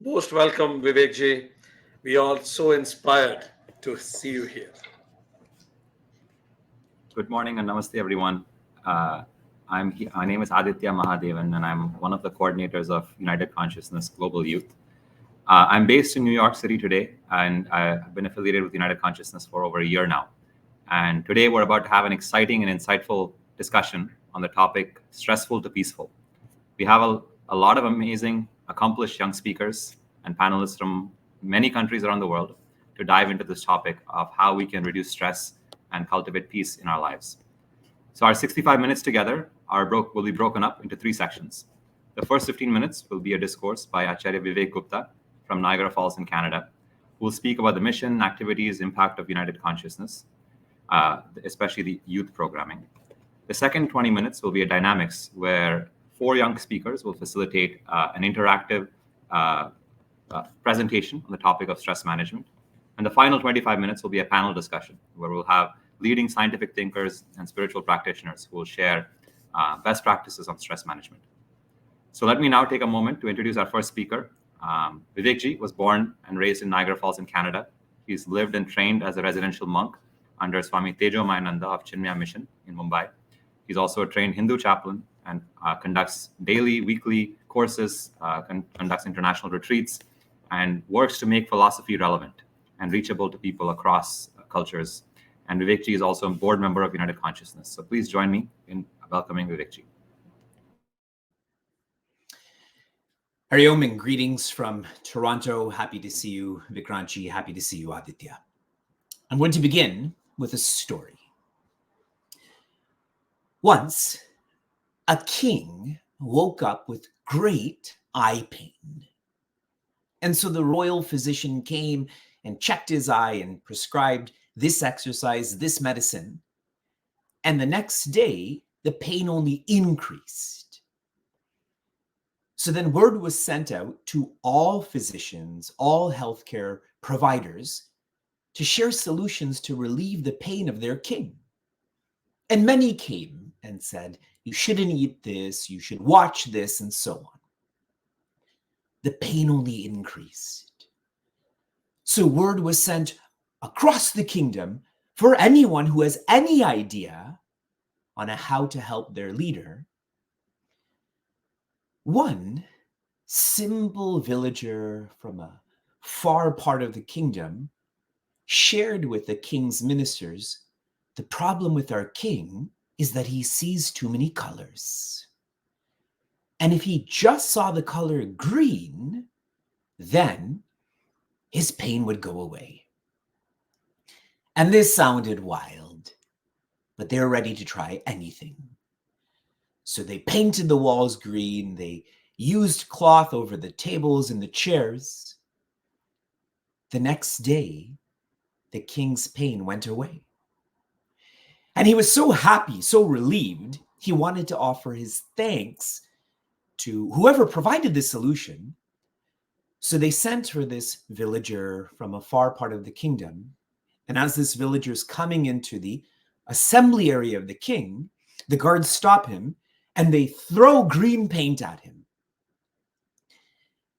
Most welcome, Vivek ji. We are so inspired to see you here. Good morning and namaste, everyone. My name is Aditya Mahadevan, and I'm one of the coordinators of United Consciousness Global Youth. I'm based in New York City today, and I've been affiliated with United Consciousness for over a year now. And today we're about to have an exciting and insightful discussion on the topic stressful to peaceful. We have a lot of amazing, accomplished young speakers and panelists from many countries around the world to dive into this topic of how we can reduce stress and cultivate peace in our lives. So our 65 minutes together will be broken up into 3 sections. The first 15 minutes will be a discourse by Acharya Vivek Gupta from Niagara Falls in Canada, who will speak about the mission, activities, impact of United Consciousness, especially the youth programming. The second 20 minutes will be a dynamics where 4 young speakers will facilitate an interactive presentation on the topic of stress management. And the final 25 minutes will be a panel discussion where we'll have leading scientific thinkers and spiritual practitioners who will share best practices on stress management. So let me now take a moment to introduce our first speaker. Vivek ji was born and raised in Niagara Falls in Canada. He's lived and trained as a residential monk under Swami Tejomayananda of Chinmaya Mission in Mumbai. He's also a trained Hindu chaplain and conducts daily, weekly courses, conducts international retreats, and works to make philosophy relevant and reachable to people across cultures. And Vivek ji is also a board member of United Consciousness. So please join me in welcoming Vivek ji. Hari Om and greetings from Toronto. Happy to see you, Vikranchi. Happy to see you, Aditya. I'm going to begin with a story. Once, a king woke up with great eye pain. And so the royal physician came and checked his eye and prescribed this exercise, this medicine. And the next day, the pain only increased. So then word was sent out to all physicians, all healthcare providers, to share solutions to relieve the pain of their king. And many came and said, you shouldn't eat this, you should watch this, and so on. The pain only increased. So word was sent across the kingdom for anyone who has any idea on how to help their leader. One simple villager from a far part of the kingdom shared with the king's ministers, the problem with our king is that he sees too many colors. And if he just saw the color green, then his pain would go away. And this sounded wild, but they're ready to try anything. So they painted the walls green, they used cloth over the tables and the chairs. The next day, the king's pain went away. And he was so happy, so relieved, he wanted to offer his thanks to whoever provided the solution. So they sent for this villager from a far part of the kingdom. And as this villager is coming into the assembly area of the king, the guards stop him and they throw green paint at him.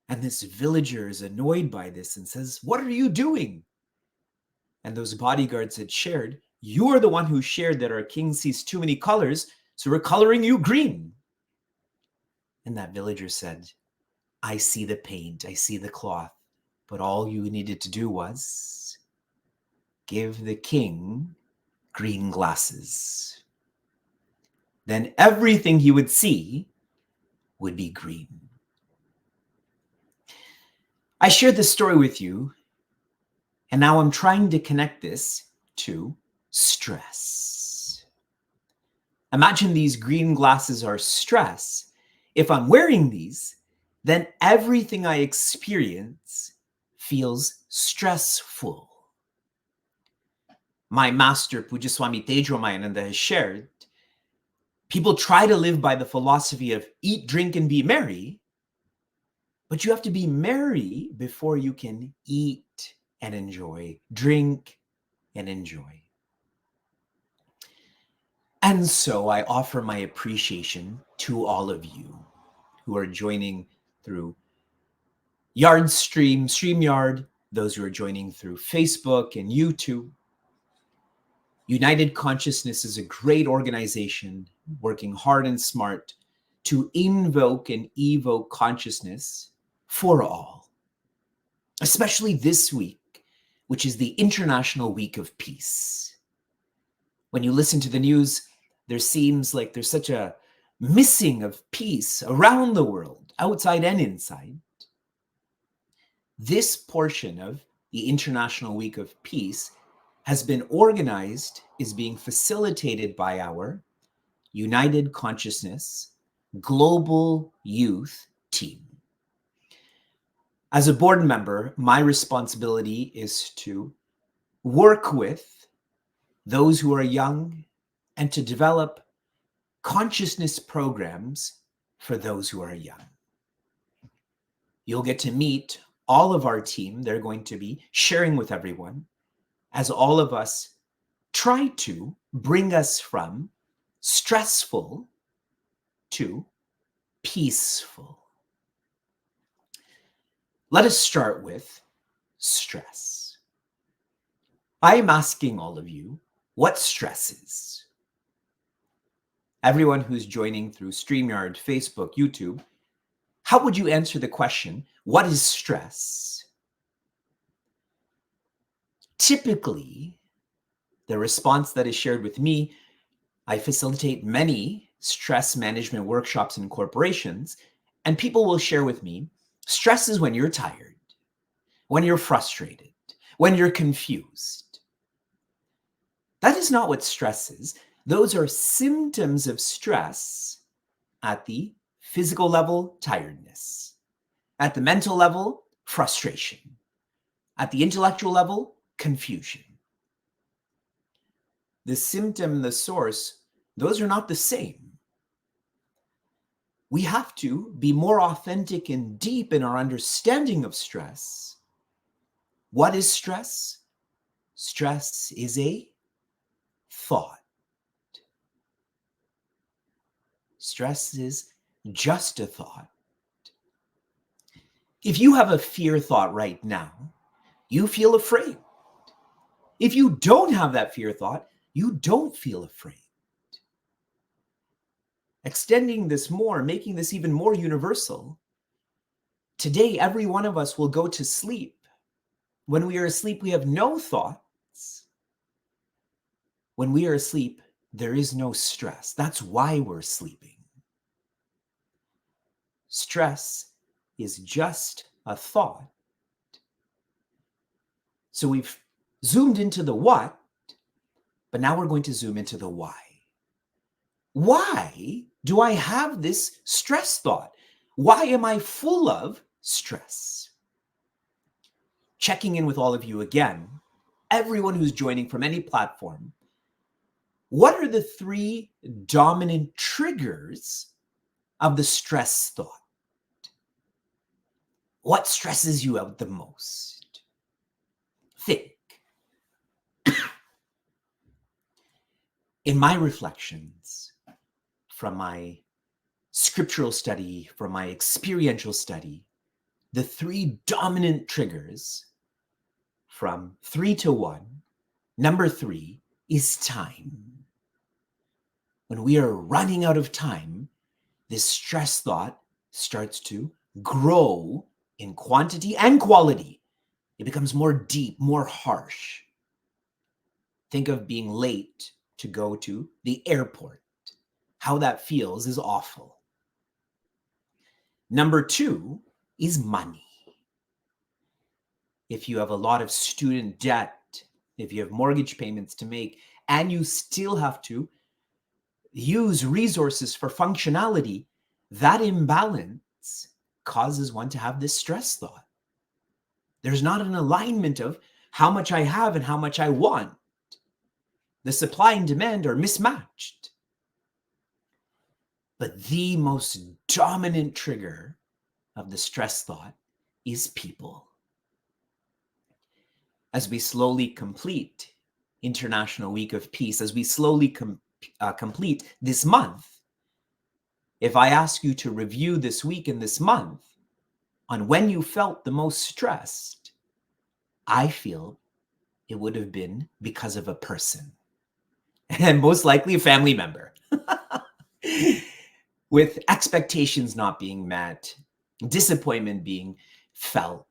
And this villager is annoyed by this and says, "What are you doing?" And those bodyguards had shared, "You are the one who shared that our king sees too many colors, so we're coloring you green." And that villager said, "I see the paint, I see the cloth, but all you needed to do was give the king green glasses. Then everything he would see would be green." I shared this story with you, and now I'm trying to connect this to stress. Imagine these green glasses are stress. If I'm wearing these, then everything I experience feels stressful. My master, Puja Swami Tejomayananda, has shared, people try to live by the philosophy of eat, drink, and be merry, but you have to be merry before you can eat and enjoy, drink and enjoy. And so I offer my appreciation to all of you who are joining through StreamYard, those who are joining through Facebook and YouTube. United Consciousness is a great organization working hard and smart to invoke and evoke consciousness for all, especially this week, which is the International Week of Peace. When you listen to the news, there seems like there's such a missing of peace around the world, outside and inside. This portion of the International Week of Peace has been organized, is being facilitated by our United Consciousness Global Youth Team. As a board member, my responsibility is to work with those who are young and to develop consciousness programs for those who are young. You'll get to meet all of our team. They're going to be sharing with everyone as all of us try to bring us from stressful to peaceful. Let us start with stress. I am asking all of you what stress is. Everyone who's joining through StreamYard, Facebook, YouTube, how would you answer the question, what is stress? Typically, the response that is shared with me, I facilitate many stress management workshops in corporations, and people will share with me, stress is when you're tired, when you're frustrated, when you're confused. That is not what stress is. Those are symptoms of stress at the physical level, tiredness. At the mental level, frustration. At the intellectual level, confusion. The symptom, the source, those are not the same. We have to be more authentic and deep in our understanding of stress. What is stress? Stress is a thought. Stress is just a thought. If you have a fear thought right now, you feel afraid. If you don't have that fear thought, you don't feel afraid. Extending this more, making this even more universal, today every one of us will go to sleep. When we are asleep, we have no thoughts. When we are asleep, there is no stress. That's why we're sleeping. Stress is just a thought. So we've zoomed into the what, but now we're going to zoom into the why. Why do I have this stress thought? Why am I full of stress? Checking in with all of you again, everyone who's joining from any platform, what are the three dominant triggers of the stress thought? What stresses you out the most? Think. In my reflections, from my scriptural study, from my experiential study, the three dominant triggers from 3 to 1, number 3 is time. When we are running out of time, this stress thought starts to grow in quantity and quality. It becomes more deep, more harsh. Think of being late to go to the airport. How that feels is awful. Number 2 is money. If you have a lot of student debt, if you have mortgage payments to make, and you still have to use resources for functionality, that imbalance causes one to have this stress thought. There's not an alignment of how much I have and how much I want. The supply and demand are mismatched. But the most dominant trigger of the stress thought is people. As we slowly complete International Week of Peace, as we slowly complete this month, if I ask you to review this week and this month, on when you felt the most stressed, I feel it would have been because of a person, and most likely a family member, with expectations not being met, disappointment being felt.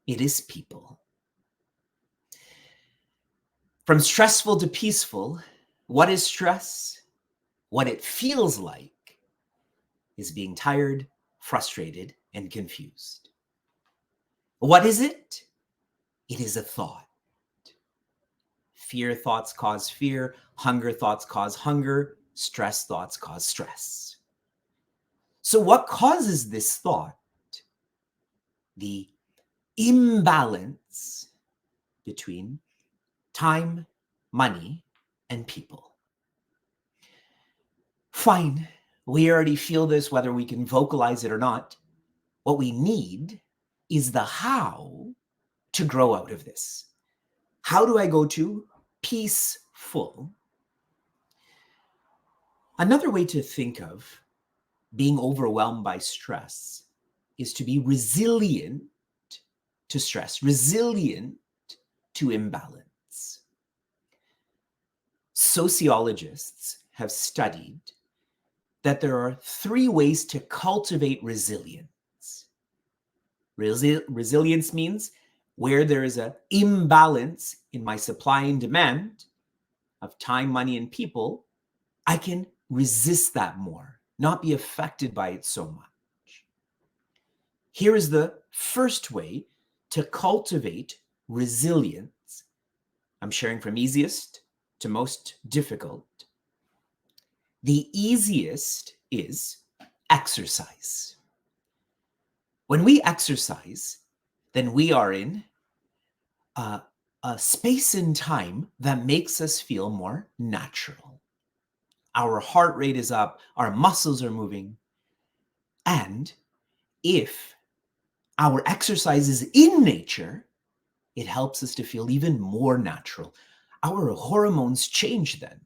It is people. From stressful to peaceful, what is stress? What it feels like is being tired, frustrated, and confused. What is it? It is a thought. Fear thoughts cause fear, hunger thoughts cause hunger, stress thoughts cause stress. So what causes this thought? The imbalance between time, money, and people. Fine, we already feel this, whether we can vocalize it or not. What we need is the how to grow out of this. How do I go to peaceful? Another way to think of being overwhelmed by stress is to be resilient to stress, resilient to imbalance. Sociologists have studied that there are 3 ways to cultivate resilience. Resilience means where there is an imbalance in my supply and demand of time, money, and people, I can resist that more, not be affected by it so much. Here is the first way to cultivate resilience. I'm sharing from easiest to most difficult. The easiest is exercise. When we exercise, then we are in a space and time that makes us feel more natural. Our heart rate is up, our muscles are moving. And if our exercise is in nature, it helps us to feel even more natural. Our hormones change then,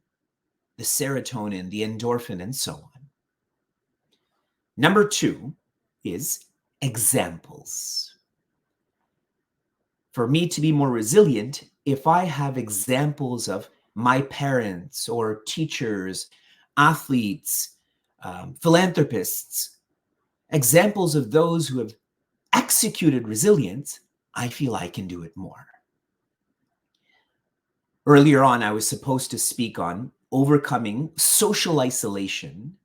the serotonin, the endorphin, and so on. Number 2 is examples. For me to be more resilient, if I have examples of my parents or teachers, athletes, philanthropists, examples of those who have executed resilience, I feel I can do it more. Earlier on, I was supposed to speak on overcoming social isolation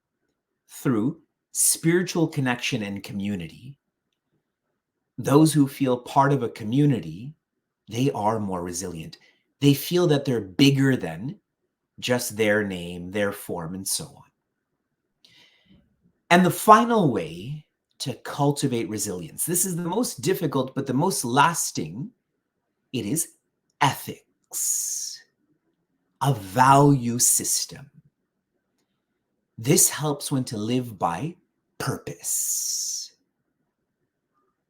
through spiritual connection and community. Those who feel part of a community, they are more resilient. They feel that they're bigger than just their name, their form, and so on. And the final way to cultivate resilience, this is the most difficult, but the most lasting, it is ethics, a value system. This helps one to live by purpose.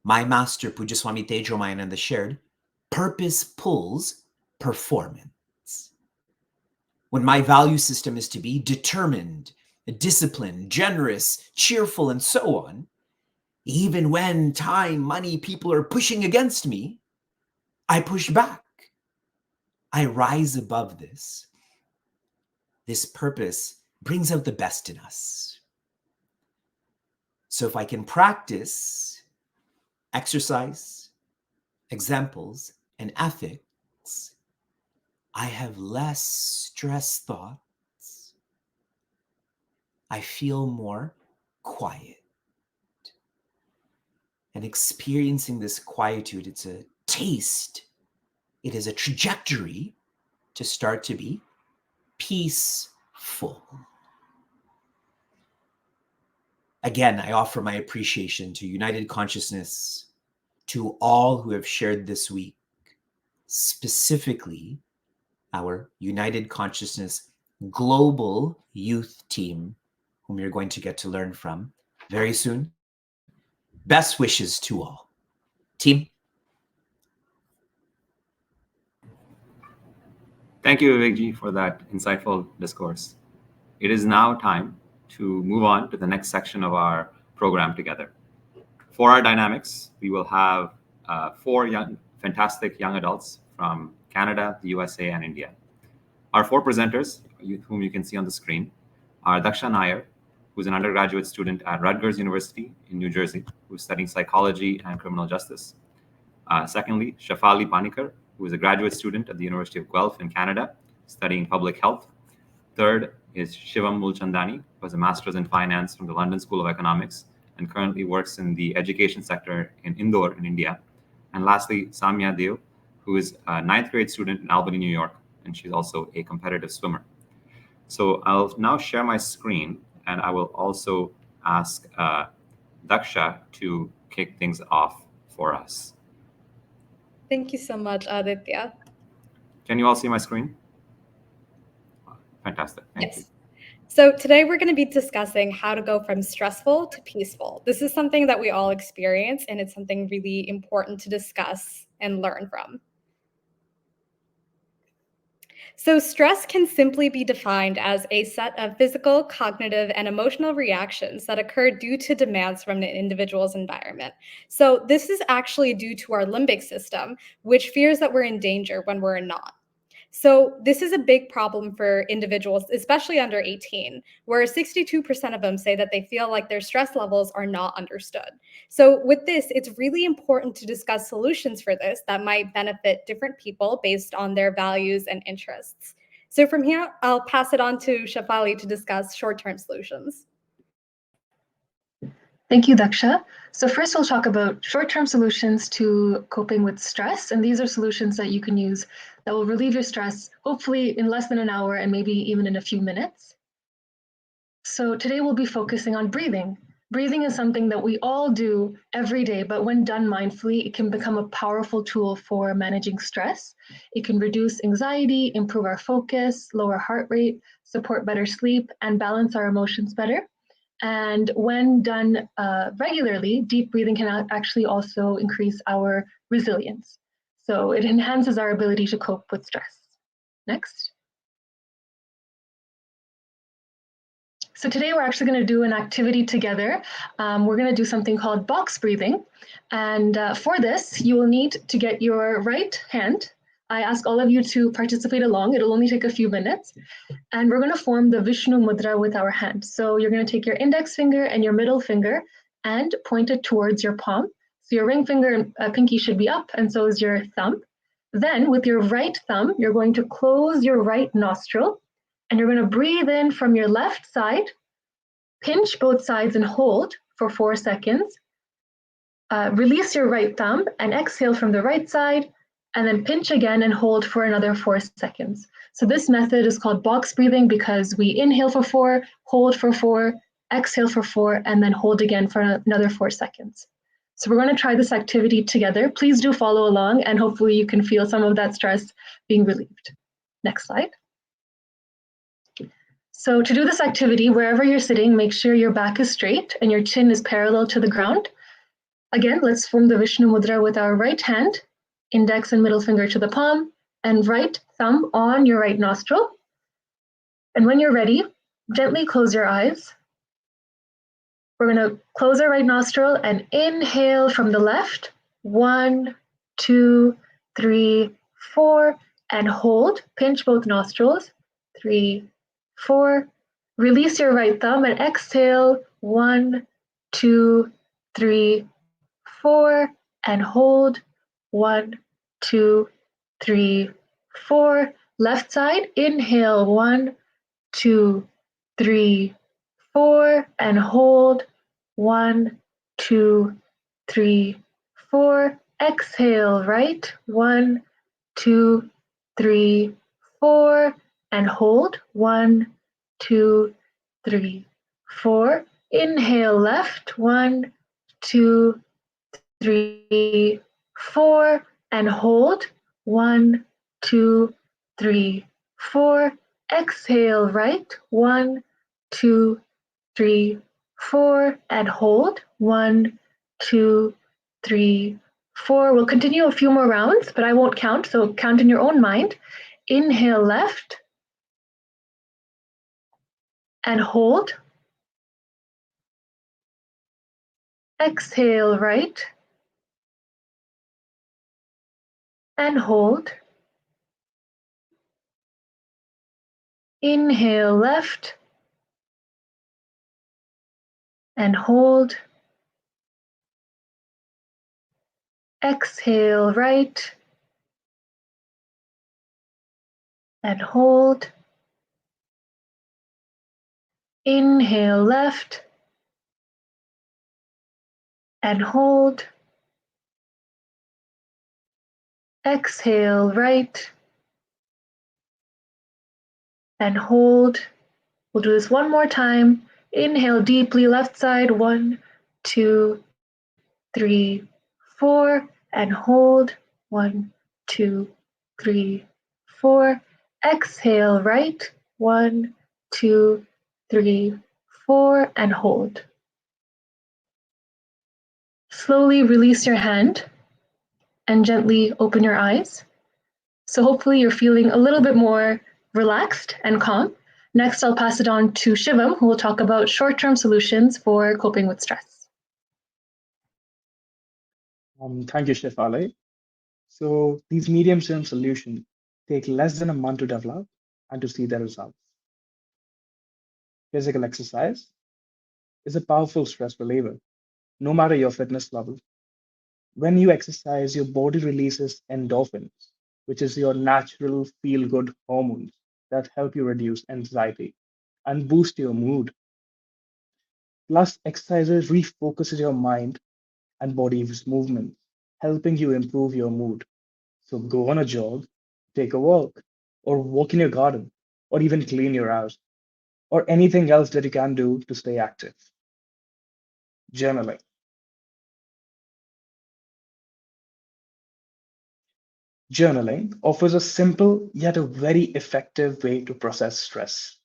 My master, Puja Swami Tejomayananda, shared, purpose pulls performance. When my value system is to be determined, disciplined, generous, cheerful, and so on, even when time, money, people are pushing against me, I push back. I rise above this. This purpose brings out the best in us. So if I can practice exercise, examples, and ethics, I have less stress thoughts. I feel more quiet. And experiencing this quietude, it's a taste. It is a trajectory to start to be peaceful. Again, I offer my appreciation to United Consciousness, to all who have shared this week, specifically our United Consciousness Global Youth Team, whom you're going to get to learn from very soon. Best wishes to all. Team. Thank you, Vivekji, for that insightful discourse. It is now time to move on to the next section of our program together. For our dynamics, we will have four fantastic young adults from Canada, the USA, and India. Our four presenters, whom you can see on the screen, are Daksha Nair, who's an undergraduate student at Rutgers University in New Jersey, who's studying psychology and criminal justice. Secondly, Shefali Panicker, who is a graduate student at the University of Guelph in Canada, studying public health. Third is Shivam Mulchandani, who has a master's in finance from the London School of Economics and currently works in the education sector in Indore in India. And lastly, Saamya Deo, who is a 9th grade student in Albany, New York, and she's also a competitive swimmer. So I'll now share my screen, and I will also ask Daksha to kick things off for us. Thank you so much, Aditya. Can you all see my screen? Fantastic. Thank you. So today we're going to be discussing how to go from stressful to peaceful. This is something that we all experience, and it's something really important to discuss and learn from. So stress can simply be defined as a set of physical, cognitive, and emotional reactions that occur due to demands from an individual's environment. So this is actually due to our limbic system, which fears that we're in danger when we're not. So this is a big problem for individuals, especially under 18, where 62% of them say that they feel like their stress levels are not understood. So with this, it's really important to discuss solutions for this that might benefit different people based on their values and interests. So from here, I'll pass it on to Shefali to discuss short-term solutions. Thank you, Daksha. So first we'll talk about short-term solutions to coping with stress. And these are solutions that you can use that will relieve your stress, hopefully in less than an hour and maybe even in a few minutes. So today we'll be focusing on breathing. Breathing is something that we all do every day, but when done mindfully, it can become a powerful tool for managing stress. It can reduce anxiety, improve our focus, lower heart rate, support better sleep, and balance our emotions better. And when done regularly, deep breathing can actually also increase our resilience. So it enhances our ability to cope with stress. Next. So today we're actually going to do an activity together. We're going to do something called box breathing. And for this, you will need to get your right hand. I ask all of you to participate along. It'll only take a few minutes. And we're going to form the Vishnu Mudra with our hand. So you're going to take your index finger and your middle finger and point it towards your palm. So your ring finger and pinky should be up, and so is your thumb. Then with your right thumb, you're going to close your right nostril, and you're going to breathe in from your left side, pinch both sides and hold for 4 seconds. Release your right thumb and exhale from the right side, and then pinch again and hold for another 4 seconds. So this method is called box breathing because we inhale for 4, hold for 4, exhale for 4, and then hold again for another 4 seconds. So we're going to try this activity together. Please do follow along, and hopefully you can feel some of that stress being relieved. Next slide. So to do this activity, wherever you're sitting, make sure your back is straight and your chin is parallel to the ground. Again, let's form the Vishnu Mudra with our right hand, index and middle finger to the palm, and right thumb on your right nostril. And when you're ready, gently close your eyes. We're going to close our right nostril and inhale from the left. 1, 2, 3, 4, and hold. Pinch both nostrils. 3, 4. Release your right thumb and exhale. 1, 2, 3, 4, and hold. 1, 2, 3, 4. Left side, inhale. 1, 2, 3, 4, and hold. 1, 2, 3, 4. Exhale, right. 1, 2, 3, 4, and hold. 1, 2, 3, 4. Inhale, left. 1, 2, 3, 4, and hold. 1, 2, 3, 4. Exhale, right. 1, 2, 3, 4, and hold. 1, 2, 3, 4. We'll continue a few more rounds, but I won't count, so count in your own mind. Inhale, left, and hold. Exhale right and hold. Inhale left and hold. Exhale right and hold. Inhale left and hold. Exhale right and hold. We'll do this one more time. Inhale deeply, left side, 1, 2, 3, 4, and hold. 1, 2, 3, 4. Exhale right, 1, 2, 3, 4, and hold. Slowly release your hand and gently open your eyes. So hopefully you're feeling a little bit more relaxed and calm. Next, I'll pass it on to Shivam, who will talk about short-term solutions for coping with stress. Thank you, Shefali. So these medium-term solutions take less than a month to develop and to see the results. Physical exercise is a powerful stress reliever, no matter your fitness level. When you exercise, your body releases endorphins, which is your natural feel-good hormones that help you reduce anxiety and boost your mood. Plus, exercise refocuses your mind and body's movement, helping you improve your mood. So go on a jog, take a walk, or walk in your garden, or even clean your house, or anything else that you can do to stay active. Journaling. Journaling offers a simple yet a very effective way to process stress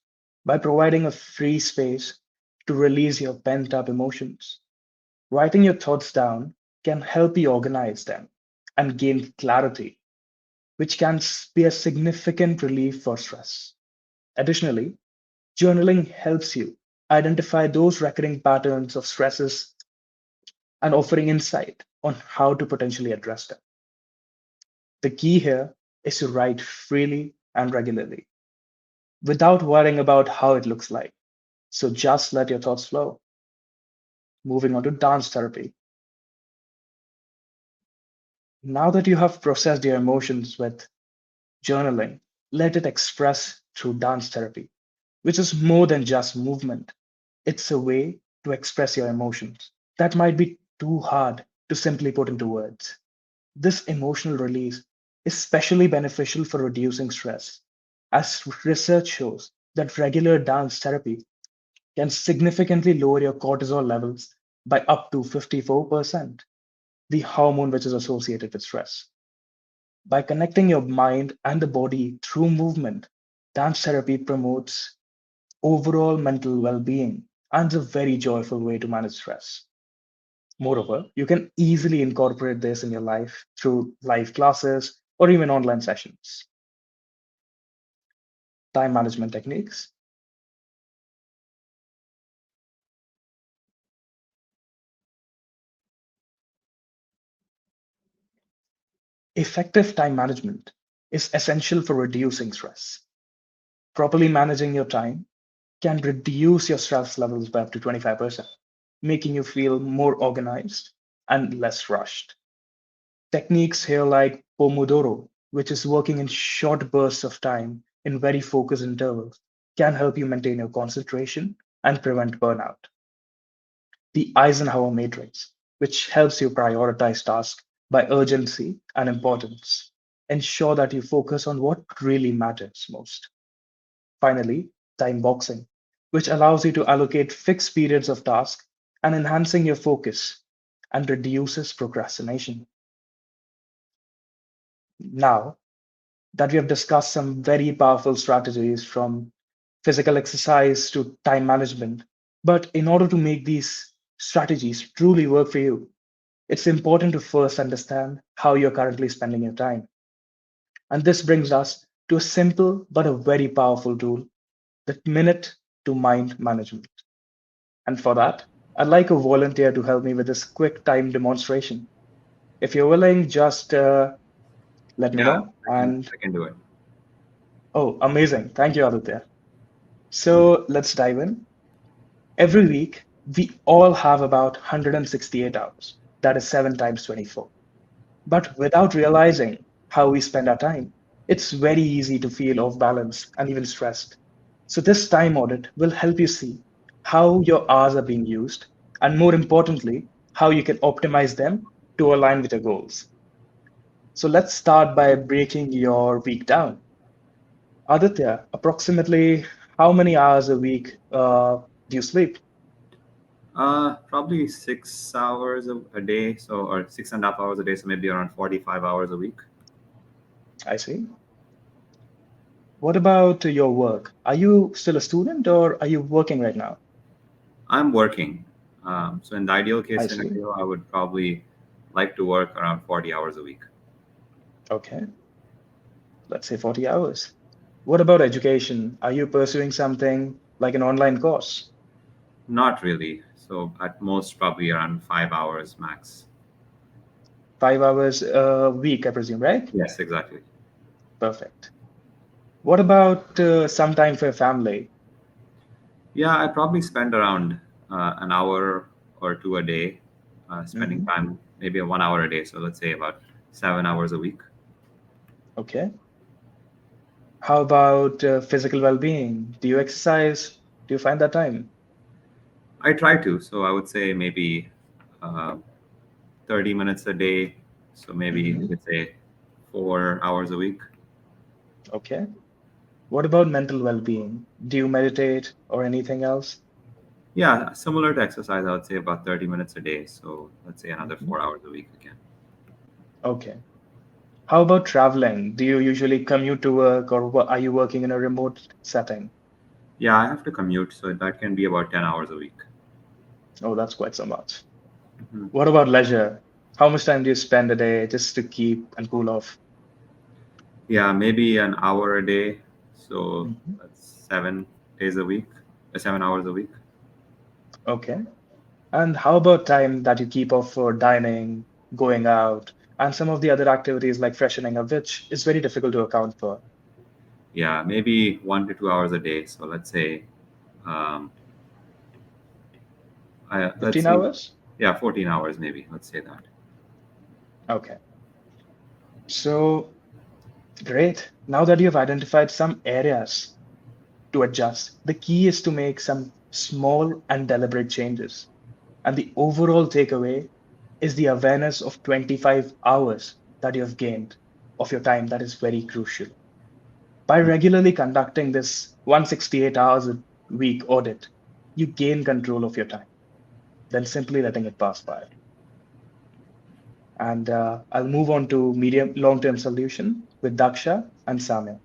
by providing a free space to release your pent up emotions. Writing your thoughts down can help you organize them and gain clarity, which can be a significant relief for stress. Additionally, journaling helps you identify those recurring patterns of stresses and offering insight on how to potentially address them. The key here is to write freely and regularly without worrying about how it looks like. So just let your thoughts flow. Moving on to dance therapy. Now that you have processed your emotions with journaling, let it express through dance therapy, which is more than just movement. It's a way to express your emotions that might be too hard to simply put into words. This emotional release is especially beneficial for reducing stress, as research shows that regular dance therapy can significantly lower your cortisol levels by up to 54%, the hormone which is associated with stress. By connecting your mind and the body through movement, dance therapy promotes overall mental well being and is a very joyful way to manage stress. Moreover, you can easily incorporate this in your life through live classes or even online sessions. Time management techniques. Effective time management is essential for reducing stress. Properly managing your time can reduce your stress levels by up to 25%, making you feel more organized and less rushed. Techniques here like Pomodoro, which is working in short bursts of time in very focused intervals, can help you maintain your concentration and prevent burnout. The Eisenhower matrix, which helps you prioritize tasks by urgency and importance, ensure that you focus on what really matters most. Finally, time boxing, which allows you to allocate fixed periods of tasks and enhancing your focus and reduces procrastination. Now that we have discussed some very powerful strategies from physical exercise to time management, but in order to make these strategies truly work for you, it's important to first understand how you're currently spending your time. And this brings us to a simple but a very powerful tool, the minute to mind management. And for that, I'd like a volunteer to help me with this quick time demonstration. If you're willing, just let me Yeah, know. And I can do it. oh, amazing. Thank you, Aditya. So let's dive in. Every week, we all have about 168 hours. That is 7 times 24. But without realizing how we spend our time, it's very easy to feel off balance and even stressed. So, this time audit will help you see how your hours are being used, and more importantly, how you can optimize them to align with your goals. So, let's start by breaking your week down. Aditya, approximately how many hours a week do you sleep? Probably 6 hours a day, so or 6.5 hours a day, so maybe around 45 hours a week. I see. What about your work? Are you still a student or are you working right now? I'm working. So in the ideal case I see. scenario, I would probably like to work around 40 hours a week. Okay, let's say 40 hours. What about education? Are you pursuing something like an online course? Not really. So at most, probably around 5 hours max. 5 hours a week, I presume, right? Yes, exactly. Perfect. What about some time for your family? Yeah, I probably spend around an hour or two a day spending Hmm. time, maybe 1 hour a day. So let's say about 7 hours a week. Okay. How about physical well-being? Do you exercise? Do you find that time? I try to. So I would say maybe uh, 30 minutes a day. So maybe Hmm. let's say 4 hours a week. Okay. What about mental well-being? Do you meditate or anything else? Yeah, similar to exercise, I would say about 30 minutes a day. So let's say another Mhm. 4 hours a week again. Okay. How about traveling? Do you usually commute to work or are you working in a remote setting? Yeah, I have to commute. So that can be about 10 hours a week. Oh, that's quite so much. Mhm. What about leisure? How much time do you spend a day just to keep and cool off? Yeah, maybe an hour a day. So Mhm. that's 7 days a week, 7 hours a week. Okay. And how about time that you keep off for dining, going out, and some of the other activities like freshening up, which is very difficult to account for? Yeah, maybe 1 to 2 hours a day. So um, let's 15 see, hours? yeah, 14 hours maybe. Let's say that. Okay. So great. Now that you've identified some areas to adjust, the key is to make some small and deliberate changes. And the overall takeaway is the awareness of 25 hours that you have gained of your time. That is very crucial. By regularly conducting this 168 hours a week audit, you gain control of your time than simply letting it pass by. And I'll move on to medium long term solution with Daksha and Samya.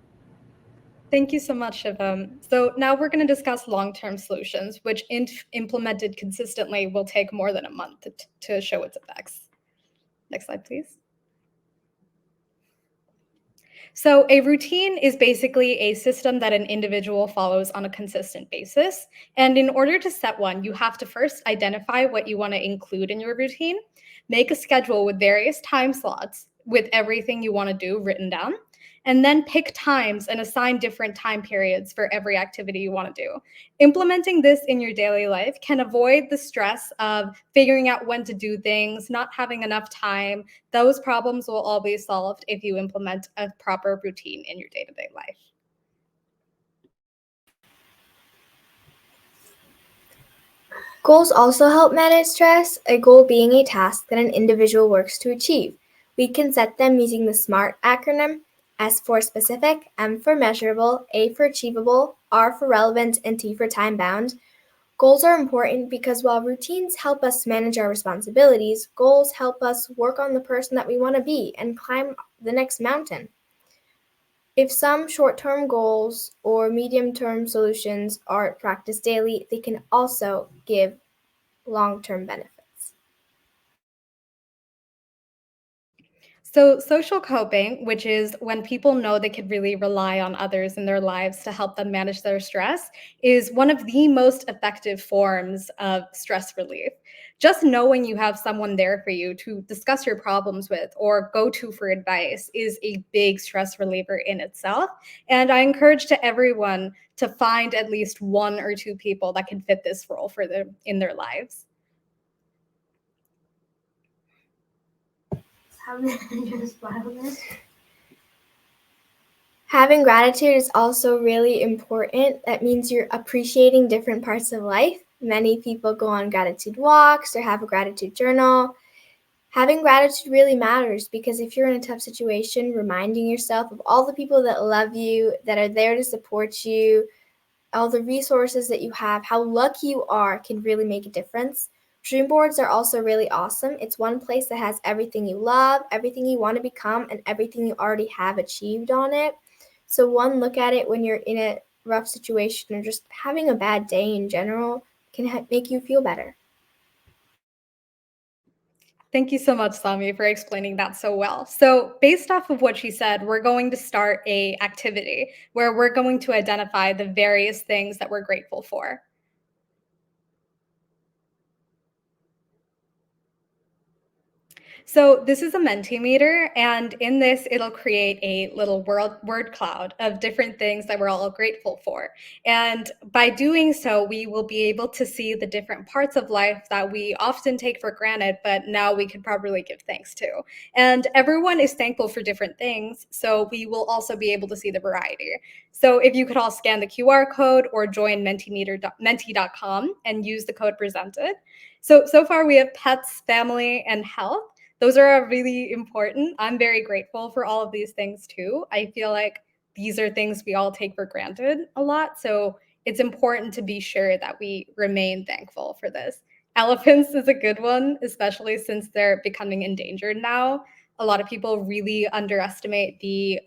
Thank you so much, Shivam. So now we're going to discuss long-term solutions, which implemented consistently will take more than a month to show its effects. Next slide, please. So a routine is basically a system that an individual follows on a consistent basis. And in order to set one, you have to first identify what you want to include in your routine, make a schedule with various time slots with everything you want to do written down, and then pick times and assign different time periods for every activity you want to do. Implementing this in your daily life can avoid the stress of figuring out when to do things, not having enough time. Those problems will all be solved if you implement a proper routine in your day-to-day life. Goals also help manage stress, a goal being a task that an individual works to achieve. We can set them using the SMART acronym: S for specific, M for measurable, A for achievable, R for relevant, and T for time bound. Goals are important because while routines help us manage our responsibilities, goals help us work on the person that we want to be and climb the next mountain. If some short-term goals or medium-term solutions are practiced daily, they can also give long-term benefits. So, social coping, which is when people know they could really rely on others in their lives to help them manage their stress, is one of the most effective forms of stress relief. Just knowing you have someone there for you to discuss your problems with or go to for advice is a big stress reliever in itself. And I encourage to everyone to find at least one or two people that can fit this role for them in their lives. Having gratitude is also really important. That means you're appreciating different parts of life. Many people go on gratitude walks or have a gratitude journal. Having gratitude really matters because if you're in a tough situation, reminding yourself of all the people that love you, that are there to support you, all the resources that you have, how lucky you are can really make a difference. Dream boards are also really awesome. It's one place that has everything you love, everything you want to become, and everything you already have achieved on it. So one look at it when you're in a rough situation or just having a bad day in general can make you feel better. Thank you so much, Saamya, for explaining that so well. So based off of what she said, we're going to start a activity where we're going to identify the various things that we're grateful for. So this is a Mentimeter, and in this, it'll create a little word cloud of different things that we're all grateful for. And by doing so, we will be able to see the different parts of life that we often take for granted, but now we can properly give thanks to. And everyone is thankful for different things, so we will also be able to see the variety. So if you could all scan the QR code or join menti.com and use the code presented. So far we have pets, family, and health. Those are really important. I'm very grateful for all of these things too. I feel like these are things we all take for granted a lot. So it's important to be sure that we remain thankful for this. Elephants is a good one, especially since they're becoming endangered now. A lot of people really underestimate the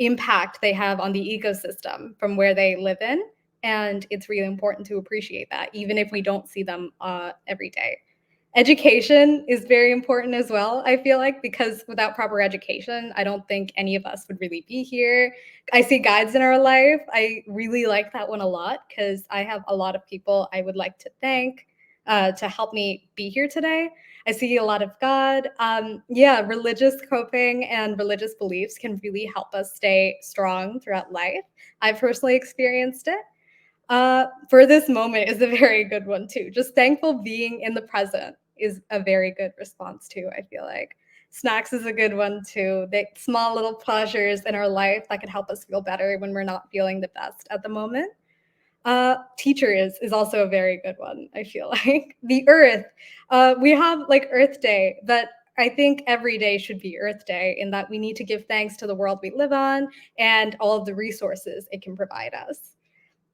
impact they have on the ecosystem from where they live in. And it's really important to appreciate that, even if we don't see them every day. Education is very important as well, I feel like, because without proper education, I don't think any of us would really be here. I see guides in our life. I really like that one a lot because I have a lot of people I would like to thank to help me be here today. I see a lot of God. Religious coping and religious beliefs can really help us stay strong throughout life. I've personally experienced it. For this moment is a very good one too. Just thankful being in the present is a very good response too, I feel like. Snacks is a good one too. The small little pleasures in our life that can help us feel better when we're not feeling the best at the moment. Teacher is also a very good one, I feel like. The earth. We have like Earth Day, but I think every day should be Earth Day in that we need to give thanks to the world we live on and all of the resources it can provide us.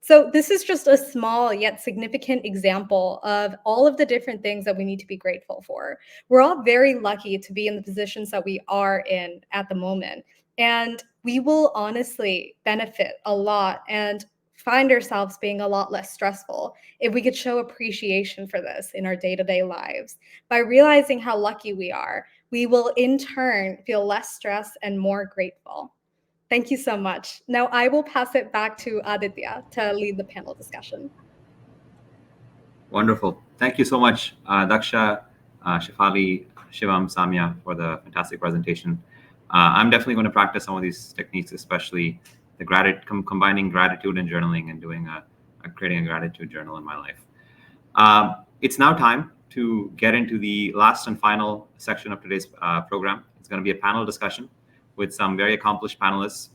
So this is just a small yet significant example of all of the different things that we need to be grateful for. We're all very lucky to be in the positions that we are in at the moment. And we will honestly benefit a lot and find ourselves being a lot less stressful if we could show appreciation for this in our day-to-day lives. By realizing how lucky we are, we will in turn feel less stressed and more grateful. Thank you so much. Now I will pass it back to Aditya to lead the panel discussion. Wonderful. Thank you so much, Daksha, Shefali, Shivam, Saamya, for the fantastic presentation. I'm definitely going to practice some of these techniques, especially the combining gratitude and journaling and doing creating a gratitude journal in my life. It's now time to get into the last and final section of today's program. It's going to be a panel discussion with some very accomplished panelists.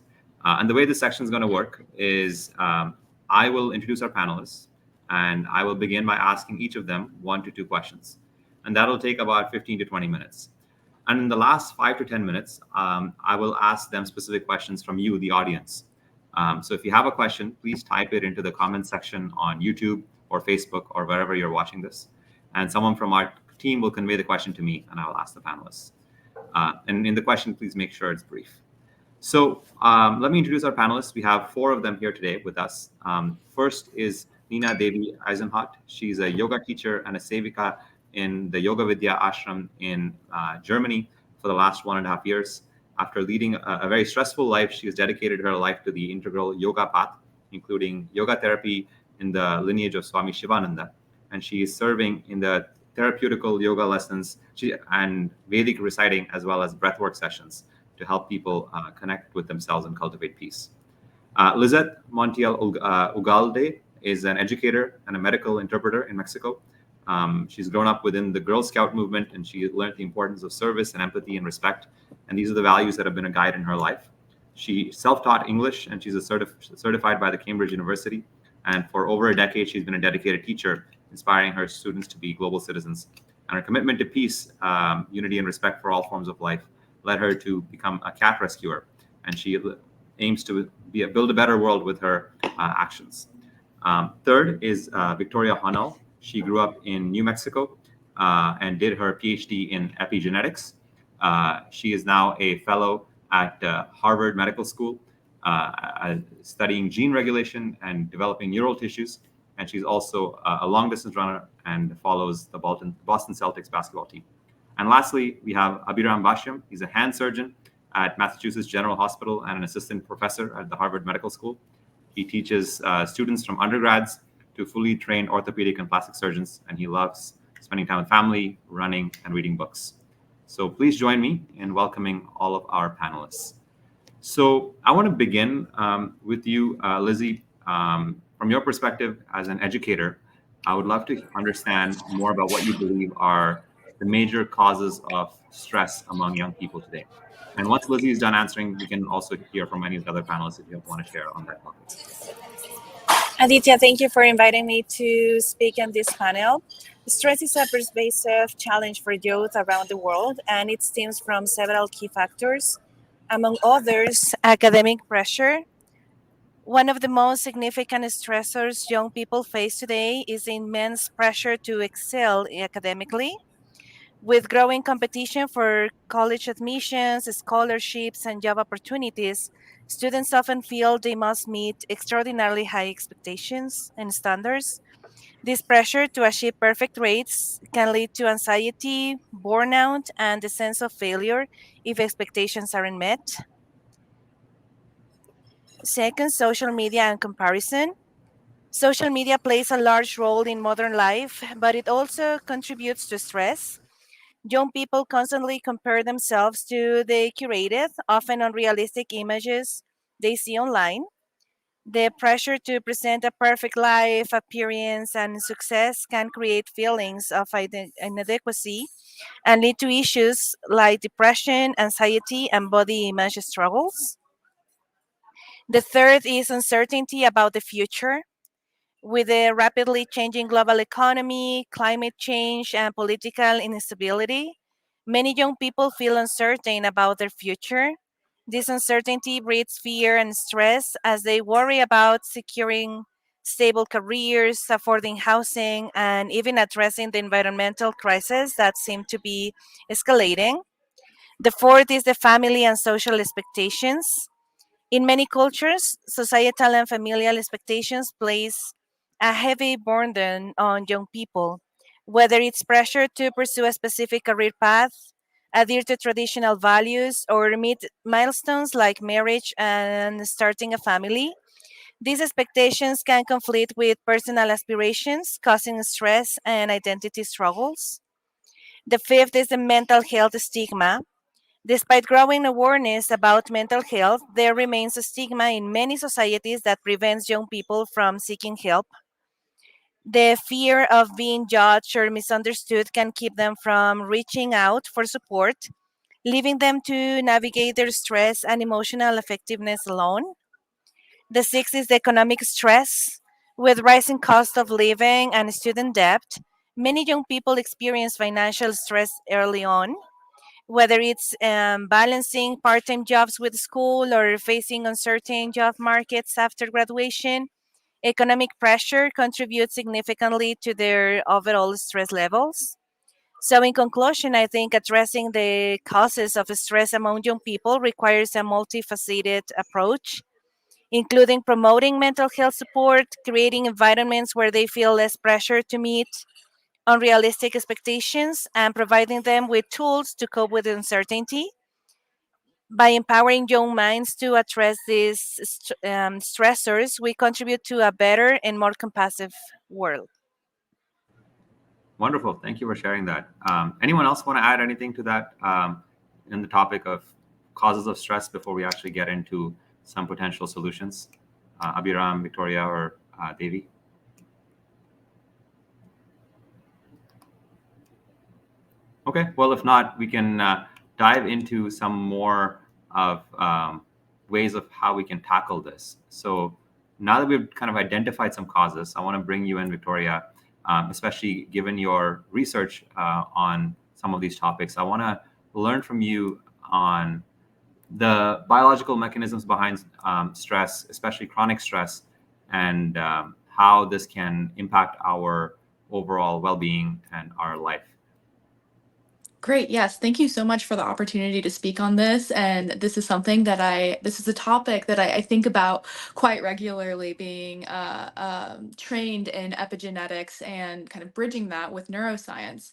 And the way this section is going to work is I will introduce our panelists, and I will begin by asking each of them 1 to 2 questions. And that'll take about 15 to 20 minutes. And in the last 5 to 10 minutes, I will ask them specific questions from you, the audience. So if you have a question, please type it into the comment section on YouTube or Facebook or wherever you're watching this. And someone from our team will convey the question to me, and I will ask the panelists. And in the question, please make sure it's brief. So let me introduce our panelists. We have 4 of them here today with us. First is Nina Devi Eisenhart. She's a yoga teacher and a sevika in the Yoga Vidya ashram in Germany, for the last 1.5 years. After leading a very stressful life, she has dedicated her life to the integral yoga path, including yoga therapy in the lineage of Swami Shivananda. And she is serving in the therapeutical yoga lessons and Vedic reciting, as well as breathwork sessions to help people connect with themselves and cultivate peace. Lizeth Montiel Ugalde is an educator and a medical interpreter in Mexico. She's grown up within the Girl Scout movement, and she learned the importance of service and empathy and respect. And these are the values that have been a guide in her life. She self-taught English, and she's certified by the Cambridge University. And for over a decade, she's been a dedicated teacher, inspiring her students to be global citizens. And her commitment to peace, unity, and respect for all forms of life led her to become a cat rescuer. And she aims to build a better world with her actions. Third is Victoria Honnell. She grew up in New Mexico and did her PhD in epigenetics. She is now a fellow at Harvard Medical School, studying gene regulation and developing neural tissues. And she's also a long-distance runner and follows the Boston Celtics basketball team. And lastly, we have Abhiram Bhashyam. He's a hand surgeon at Massachusetts General Hospital and an assistant professor at the Harvard Medical School. He teaches students from undergrads to fully trained orthopedic and plastic surgeons, and he loves spending time with family, running, and reading books. So please join me in welcoming all of our panelists. So I want to begin with you, Lizzie. From your perspective as an educator, I would love to understand more about what you believe are the major causes of stress among young people today. And once Lizzie is done answering, we can also hear from any of the other panelists if you want to share on that topic. Aditya, thank you for inviting me to speak on this panel. Stress is a pervasive challenge for youth around the world, and it stems from several key factors. Among others, academic pressure. One of the most significant stressors young people face today is the immense pressure to excel academically. With growing competition for college admissions, scholarships, and job opportunities, students often feel they must meet extraordinarily high expectations and standards. This pressure to achieve perfect grades can lead to anxiety, burnout, and the sense of failure if expectations aren't met. Second, social media and comparison. Social media plays a large role in modern life, but it also contributes to stress. Young people constantly compare themselves to the curated, often unrealistic images they see online. The pressure to present a perfect life, appearance, and success can create feelings of inadequacy and lead to issues like depression, anxiety, and body image struggles. The third is uncertainty about the future. With the rapidly changing global economy, climate change, and political instability, many young people feel uncertain about their future. This uncertainty breeds fear and stress as they worry about securing stable careers, affording housing, and even addressing the environmental crisis that seem to be escalating. The fourth is the family and social expectations. In many cultures, societal and familial expectations place a heavy burden on young people, whether it's pressure to pursue a specific career path, adhere to traditional values, or meet milestones like marriage and starting a family. These expectations can conflict with personal aspirations, causing stress and identity struggles. The fifth is the mental health stigma. Despite growing awareness about mental health, there remains a stigma in many societies that prevents young people from seeking help. The fear of being judged or misunderstood can keep them from reaching out for support, leaving them to navigate their stress and emotional effectiveness alone. The sixth is the economic stress. With rising cost of living and student debt, many young people experience financial stress early on, whether it's balancing part time jobs with school or facing uncertain job markets after graduation. Economic pressure contributes significantly to their overall stress levels. So, in conclusion, I think addressing the causes of stress among young people requires a multifaceted approach, including promoting mental health support, creating environments where they feel less pressure to meet unrealistic expectations, and providing them with tools to cope with uncertainty. By empowering young minds to address these stressors, we contribute to a better and more compassionate world. Wonderful. Thank you for sharing that. Anyone else want to add anything to that in the topic of causes of stress before we actually get into some potential solutions? Abhiram, Victoria, or Devi? Okay, well, if not, we can dive into some more of ways of how we can tackle this. So now that we've kind of identified some causes, I want to bring you in, Victoria, especially given your research on some of these topics. I want to learn from you on the biological mechanisms behind stress, especially chronic stress, and how this can impact our overall well-being and our life. Great. Yes. Thank you so much for the opportunity to speak on this. And this is something that this is a topic that I think about quite regularly, being trained in epigenetics and kind of bridging that with neuroscience.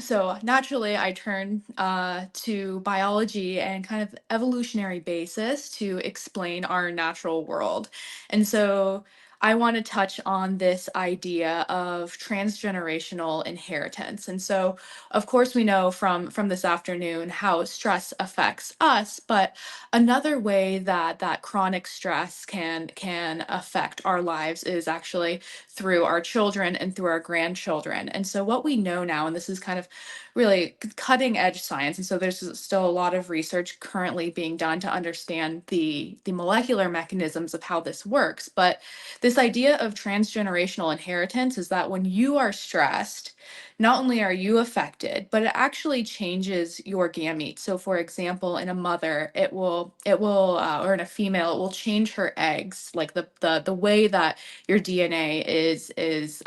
So naturally, I turn to biology and kind of evolutionary basis to explain our natural world. And so I want to touch on this idea of transgenerational inheritance. And so, of course, we know from this afternoon how stress affects us, but another way that chronic stress can affect our lives is actually through our children and through our grandchildren. And so what we know now, and this is kind of really cutting edge science, and so there's still a lot of research currently being done to understand the molecular mechanisms of how this works. But this idea of transgenerational inheritance is that when you are stressed, not only are you affected, but it actually changes your gametes. So for example, in a mother, it will, or in a female, it will change her eggs, like the way that your DNA is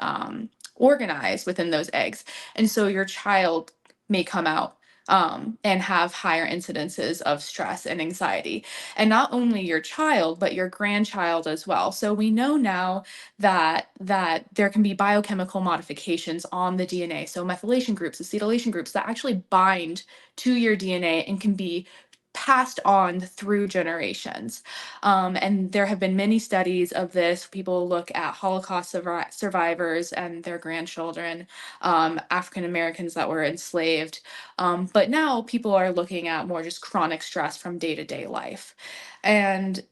organized within those eggs. And so your child may come out and have higher incidences of stress and anxiety. And not only your child, but your grandchild as well. So we know now that there can be biochemical modifications on the DNA. So methylation groups, acetylation groups that actually bind to your DNA and can be passed on through generations. And there have been many studies of this. People look at Holocaust survivors and their grandchildren, African Americans that were enslaved. But now people are looking at more just chronic stress from day-to-day life. And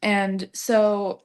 so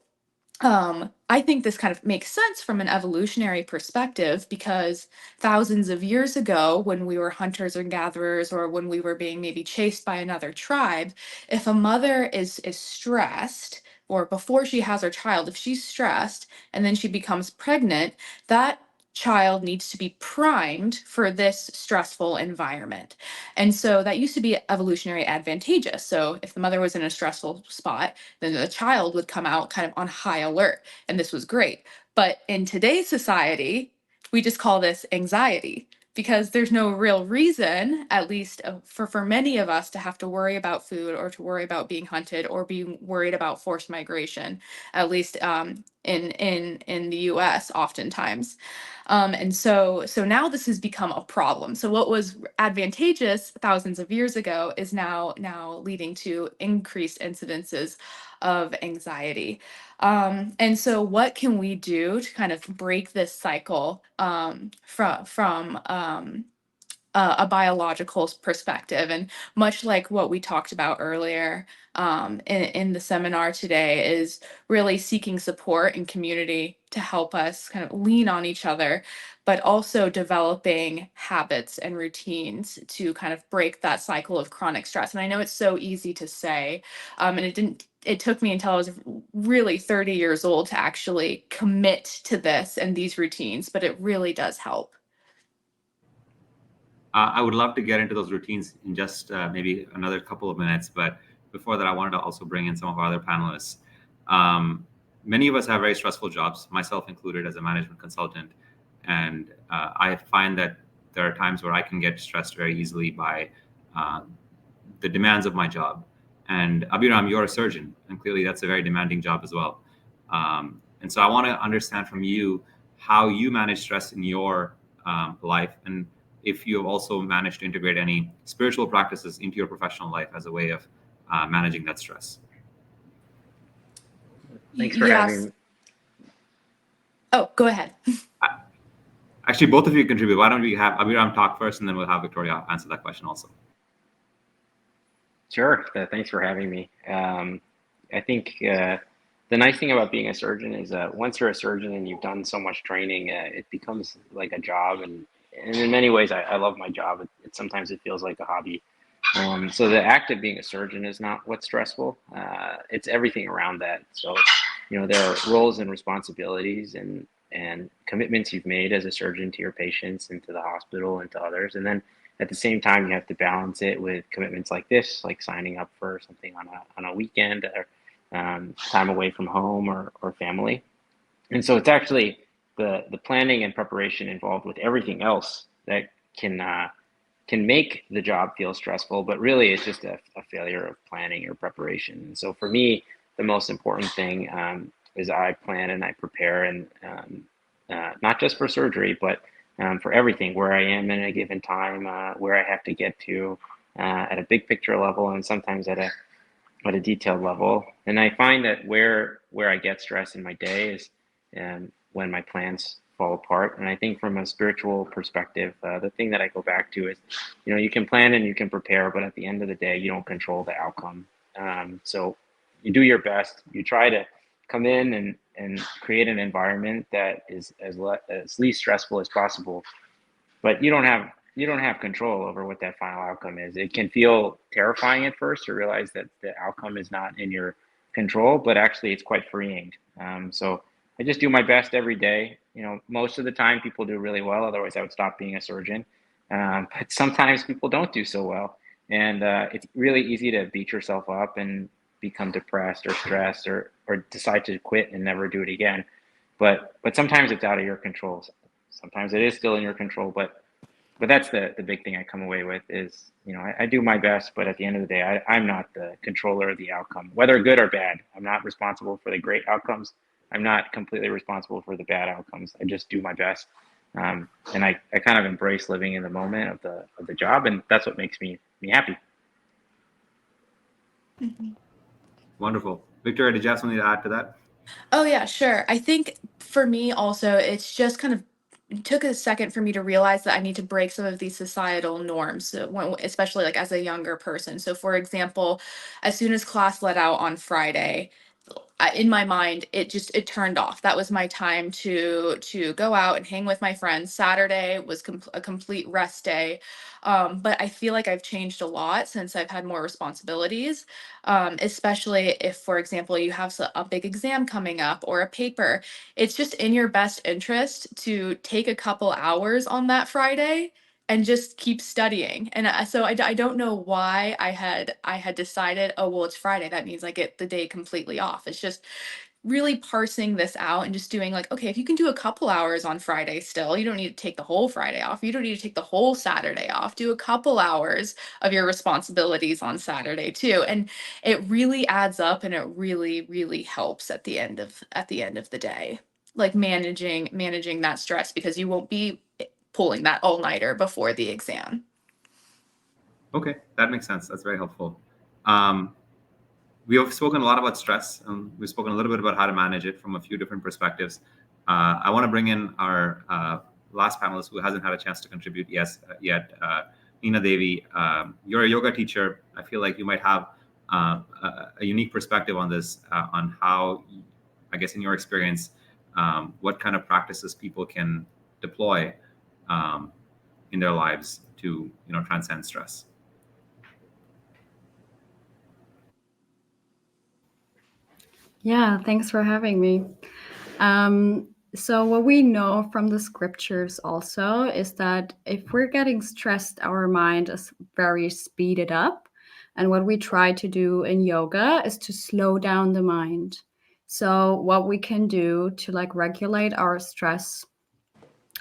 I think this kind of makes sense from an evolutionary perspective, because thousands of years ago, when we were hunters and gatherers, or when we were being maybe chased by another tribe, if a mother is stressed, or before she has her child, if she's stressed and then she becomes pregnant, that child needs to be primed for this stressful environment. And so that used to be evolutionary advantageous. So if the mother was in a stressful spot, then the child would come out kind of on high alert. And this was great. But in today's society, we just call this anxiety, because there's no real reason, at least for many of us, to have to worry about food, or to worry about being hunted, or being worried about forced migration, at least in the US oftentimes. And so now this has become a problem. So what was advantageous thousands of years ago is now leading to increased incidences of anxiety. And so what can we do to kind of break this cycle from a biological perspective? And much like what we talked about earlier in the seminar today, is really seeking support and community to help us kind of lean on each other, but also developing habits and routines to kind of break that cycle of chronic stress. And I know it's so easy to say, and it took me until I was really 30 years old to actually commit to this and these routines, but it really does help. I would love to get into those routines in just maybe another couple of minutes. But before that, I wanted to also bring in some of our other panelists. Many of us have very stressful jobs, myself included, as a management consultant. And I find that there are times where I can get stressed very easily by the demands of my job. And Abhiram, you're a surgeon, and clearly that's a very demanding job as well. And so I want to understand from you how you manage stress in your life, and if you have also managed to integrate any spiritual practices into your professional life as a way of managing that stress. Thanks for Yes. having. Oh, go ahead. Actually, both of you contribute. Why don't we have Abhiram talk first, and then we'll have Victoria answer that question also. Sure. Thanks for having me. I think the nice thing about being a surgeon is that once you're a surgeon and you've done so much training, it becomes like a job. And in many ways, I love my job. Sometimes it feels like a hobby. So the act of being a surgeon is not what's stressful. It's everything around that. So, there are roles and responsibilities and commitments you've made as a surgeon to your patients and to the hospital and to others. And then at the same time, you have to balance it with commitments like this, like signing up for something on a weekend or time away from home or family. And so it's actually the planning and preparation involved with everything else that can make the job feel stressful, but really it's just a failure of planning or preparation. And so for me, the most important thing is I plan and I prepare, and not just for surgery, but for everything, where I am in a given time, where I have to get to at a big picture level, and sometimes at a detailed level. And I find that where I get stress in my day is when my plans fall apart. And I think from a spiritual perspective, the thing that I go back to is, you can plan and you can prepare, but at the end of the day, you don't control the outcome. So you do your best. You try to come in and create an environment that is as least stressful as possible, but you don't have control over what that final outcome is. It can feel terrifying at first to realize that the outcome is not in your control, but actually it's quite freeing. So I just do my best every day. Most of the time people do really well, otherwise I would stop being a surgeon. But sometimes people don't do so well. And it's really easy to beat yourself up and become depressed or stressed or decide to quit and never do it again. But sometimes it's out of your control. Sometimes it is still in your control, but that's the big thing I come away with is, I do my best, but at the end of the day, I'm not the controller of the outcome, whether good or bad. I'm not responsible for the great outcomes. I'm not completely responsible for the bad outcomes. I just do my best. And I kind of embrace living in the moment of the job, and that's what makes me happy. Mm-hmm. Wonderful. Victoria, did you have something to add to that? Oh, yeah, sure. I think for me also, it's just kind of it took a second for me to realize that I need to break some of these societal norms, especially like as a younger person. So, for example, as soon as class let out on Friday, in my mind, it turned off. That was my time to go out and hang with my friends. Saturday was a complete rest day. But I feel like I've changed a lot since I've had more responsibilities, especially if, for example, you have a big exam coming up or a paper. It's just in your best interest to take a couple hours on that Friday and just keep studying. And so I don't know why I had decided, oh, well, it's Friday, that means I get the day completely off. It's just really parsing this out and just doing like, okay, if you can do a couple hours on Friday still, you don't need to take the whole Friday off. You don't need to take the whole Saturday off. Do a couple hours of your responsibilities on Saturday too. And it really adds up, and it really, really helps at the end of the day, like managing that stress, because you won't be pulling that all-nighter before the exam. Okay, that makes sense. That's very helpful. We have spoken a lot about stress. We've spoken a little bit about how to manage it from a few different perspectives. I want to bring in our last panelist who hasn't had a chance to contribute yet. Nina Devi, you're a yoga teacher. I feel like you might have a unique perspective on this, on how, I guess, in your experience, what kind of practices people can deploy in their lives to transcend stress. Yeah, thanks for having me. So what we know from the scriptures also is that if we're getting stressed, our mind is very speeded up. And what we try to do in yoga is to slow down the mind. So what we can do to regulate our stress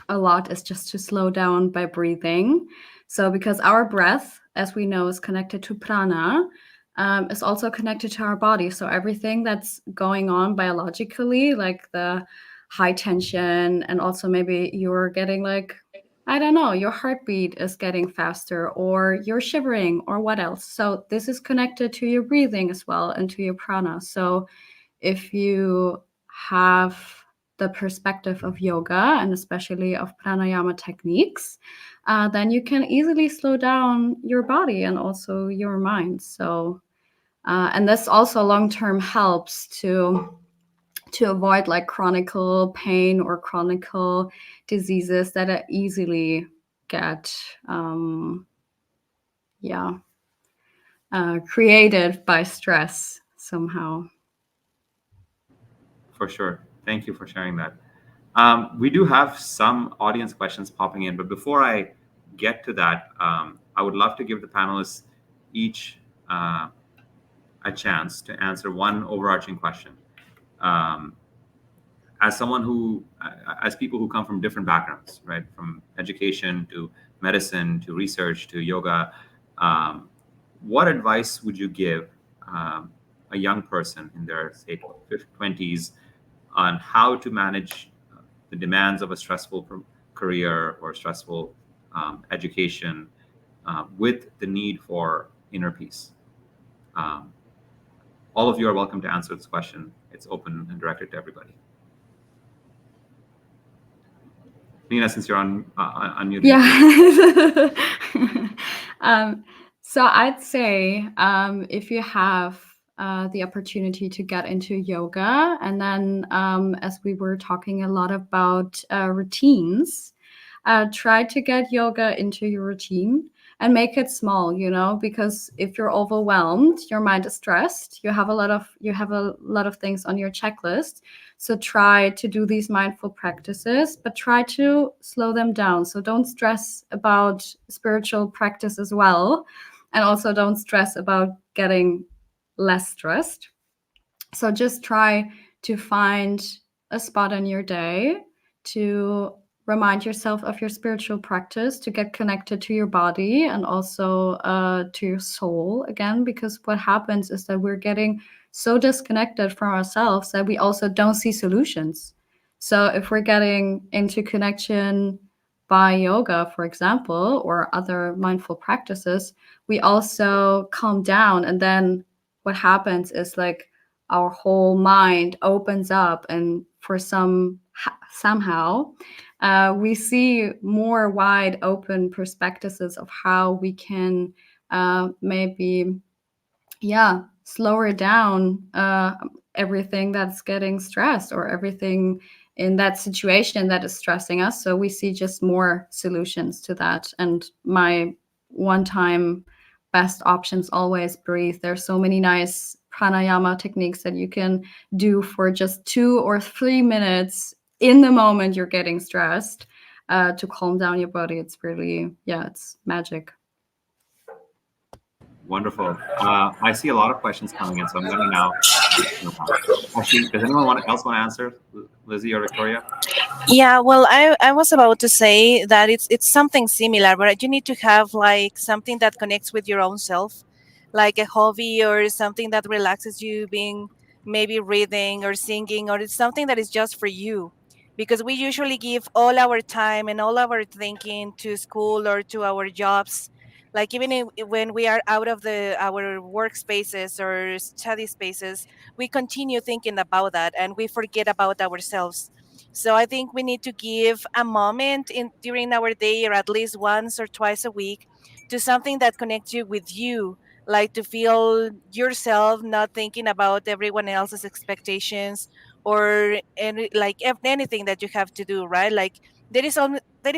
a lot is just to slow down by breathing. So because our breath, as we know, is connected to prana, is also connected to our body. So everything that's going on biologically, like the high tension, and also maybe you're getting I don't know, your heartbeat is getting faster, or you're shivering, or what else. So this is connected to your breathing as well and to your prana. So if you have the perspective of yoga and especially of pranayama techniques, then you can easily slow down your body and also your mind. So, and this also long-term helps to avoid like chronic pain or chronic diseases that are easily get created by stress somehow. For sure. Thank you for sharing that. We do have some audience questions popping in, but before I get to that, I would love to give the panelists each a chance to answer one overarching question. As someone who, as people who come from different backgrounds, right, from education to medicine to research to yoga, what advice would you give a young person in their, say, 20s on how to manage the demands of a stressful career or stressful education with the need for inner peace? All of you are welcome to answer this question. It's open and directed to everybody. Nina, since you're unmuted. Yeah. So I'd say if you have the opportunity to get into yoga, and then as we were talking a lot about routines, try to get yoga into your routine and make it small, because if you're overwhelmed, your mind is stressed, you have a lot of things on your checklist. So try to do these mindful practices, but try to slow them down. So don't stress about spiritual practice as well. And also don't stress about getting less stressed. So just try to find a spot in your day to remind yourself of your spiritual practice, to get connected to your body and also to your soul again, because what happens is that we're getting so disconnected from ourselves that we also don't see solutions. So if we're getting into connection by yoga, for example, or other mindful practices, we also calm down. And then what happens is like our whole mind opens up, and for somehow we see more wide open perspectives of how we can maybe slower down everything that's getting stressed or everything in that situation that is stressing us. So we see just more solutions to that. And my one-time best options always breathe. There's so many nice pranayama techniques that you can do for just 2 or 3 minutes in the moment you're getting stressed to calm down your body. It's really, it's magic. Wonderful. I see a lot of questions coming in, so I'm going to now. Actually, does anyone else want to answer, Lizzie or Victoria? Yeah, well, I was about to say that it's something similar, but you need to have like something that connects with your own self, like a hobby or something that relaxes you, being maybe reading or singing, or it's something that is just for you. Because we usually give all our time and all our thinking to school or to our jobs. Like even when we are out of our workspaces or study spaces, we continue thinking about that and we forget about ourselves. So I think we need to give a moment during our day, or at least once or twice a week, to something that connects you with you, like to feel yourself, not thinking about everyone else's expectations or anything that you have to do, right? Like there is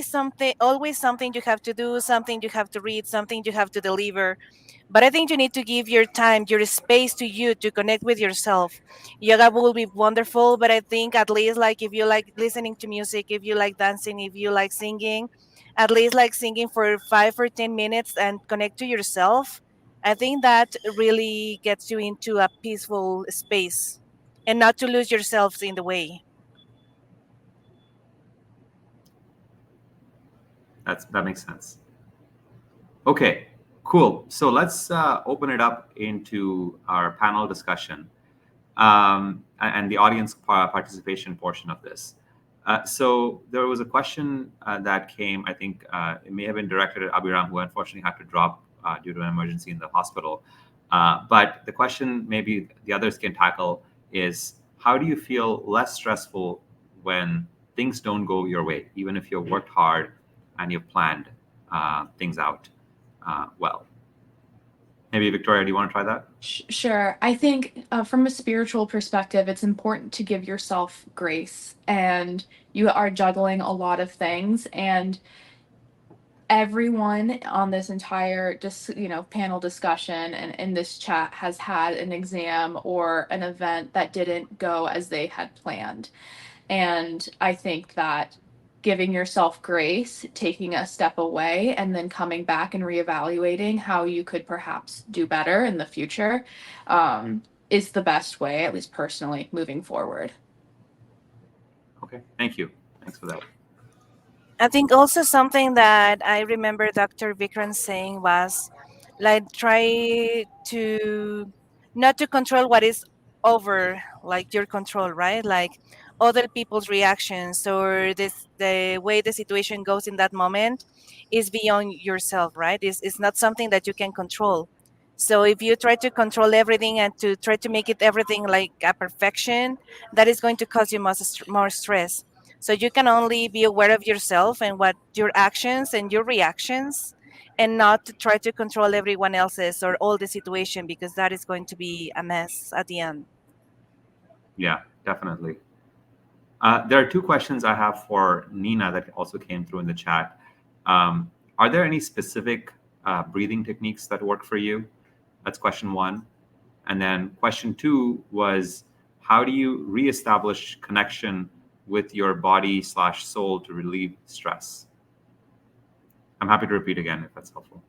something, always something you have to do, something you have to read, something you have to deliver. But I think you need to give your time, your space to you to connect with yourself. Yoga will be wonderful, but I think at least like if you like listening to music, if you like dancing, if you like singing, at least like singing for 5 or 10 minutes and connect to yourself. I think that really gets you into a peaceful space and not to lose yourselves in the way. That makes sense. Okay, cool. So let's open it up into our panel discussion and the audience participation portion of this. So there was a question that came, I think it may have been directed at Abhiram, who unfortunately had to drop due to an emergency in the hospital. But the question maybe the others can tackle is, how do you feel less stressful when things don't go your way, even if you've worked hard and you've planned things out well? Maybe Victoria, do you want to try that? Sure. I think from a spiritual perspective, it's important to give yourself grace, and you are juggling a lot of things, and everyone on this entire panel discussion and in this chat has had an exam or an event that didn't go as they had planned. And I think that giving yourself grace, taking a step away, and then coming back and reevaluating how you could perhaps do better in the future is the best way, at least personally, moving forward. Okay, thank you. Thanks for that. I think also something that I remember Dr. Vikram saying was, like, try to not to control what is over like your control, right? Like other people's reactions or the way the situation goes in that moment is beyond yourself, right? It's not something that you can control. So if you try to control everything and to try to make it everything like a perfection, that is going to cause you more stress. So you can only be aware of yourself and what your actions and your reactions, and not to try to control everyone else's or all the situation, because that is going to be a mess at the end. Yeah, definitely. There are two questions I have for Nina that also came through in the chat. Are there any specific breathing techniques that work for you? That's question one. And then question two was, how do you reestablish connection with your body/soul to relieve stress? I'm happy to repeat again if that's helpful.